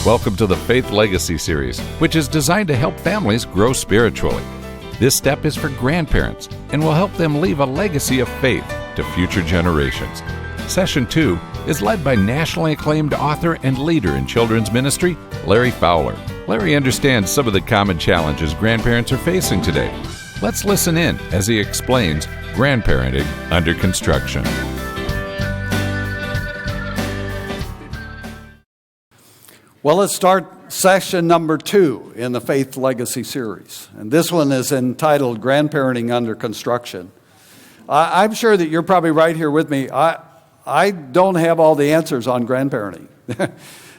Welcome to the Faith Legacy Series, which is designed to help families grow spiritually. This step is for grandparents and will help them leave a legacy of faith to future generations. Session 2 is led by nationally acclaimed author and leader in children's ministry, Larry Fowler. Larry understands some of the common challenges grandparents are facing today. Let's listen in as he explains grandparenting under construction. Well, let's start session number 2 in the Faith Legacy series. And this one is entitled Grandparenting Under Construction. I'm sure that you're probably right here with me. I don't have all the answers on grandparenting.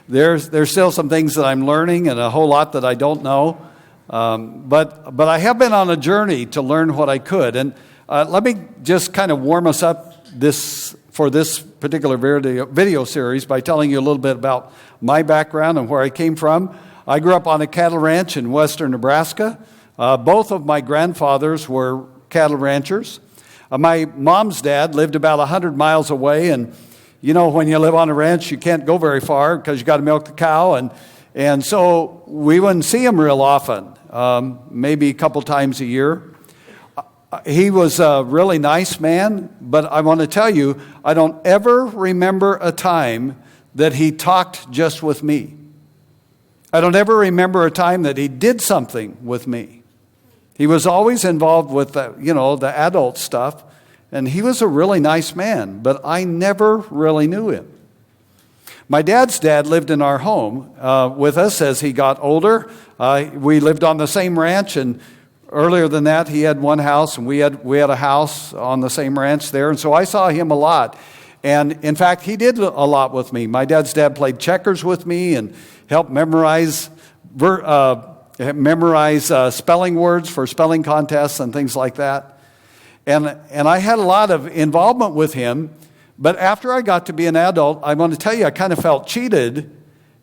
There's still some things that I'm learning and a whole lot that I don't know. But I have been on a journey to learn what I could. And let me just kind of warm us up for this particular video series by telling you a little bit about my background and where I came from. I grew up on a cattle ranch in western Nebraska. Both of my grandfathers were cattle ranchers. My mom's dad lived about 100 miles away, and you know, when you live on a ranch, you can't go very far because you got to milk the cow, and so we wouldn't see him real often, maybe a couple times a year. He was a really nice man, but I want to tell you, I don't ever remember a time that he talked just with me. I don't ever remember a time that he did something with me. He was always involved with the adult stuff, and he was a really nice man, but I never really knew him. My dad's dad lived in our home with us as he got older. We lived on the same ranch, and earlier than that, he had one house, and we had a house on the same ranch there, and so I saw him a lot. And in fact, he did a lot with me. My dad's dad played checkers with me and helped memorize spelling words for spelling contests and things like that. And I had a lot of involvement with him. But after I got to be an adult, I'm going to tell you, I kind of felt cheated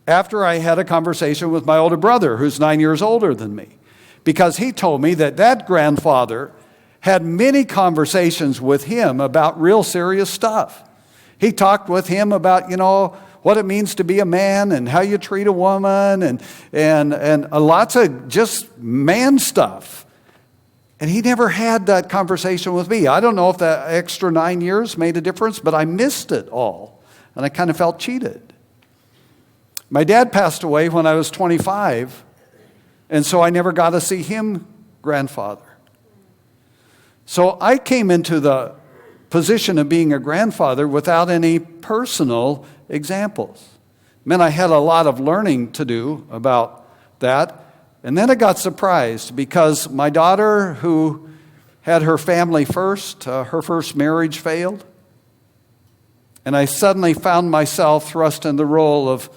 after I had a conversation with my older brother, who's 9 years older than me. Because he told me that grandfather had many conversations with him about real serious stuff. He talked with him about, what it means to be a man and how you treat a woman and lots of just man stuff. And he never had that conversation with me. I don't know if that extra 9 years made a difference, but I missed it all. And I kind of felt cheated. My dad passed away when I was 25, and so I never got to see him grandfather. So I came into the position of being a grandfather without any personal examples. It meant I had a lot of learning to do about that. And then I got surprised because my daughter, who had her family first, her first marriage failed. And I suddenly found myself thrust in the role of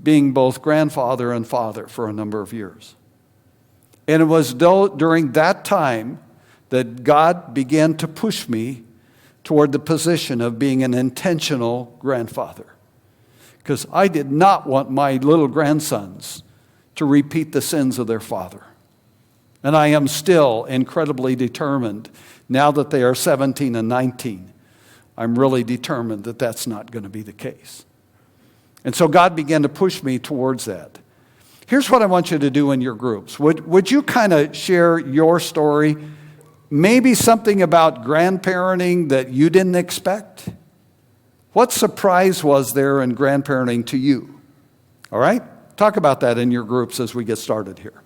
being both grandfather and father for a number of years. And it was during that time that God began to push me toward the position of being an intentional grandfather. Because I did not want my little grandsons to repeat the sins of their father. And I am still incredibly determined, now that they are 17 and 19, I'm really determined that that's not going to be the case. And so God began to push me towards that. Here's what I want you to do in your groups. Would you kind of share your story? Maybe something about grandparenting that you didn't expect? What surprise was there in grandparenting to you? All right? Talk about that in your groups as we get started here.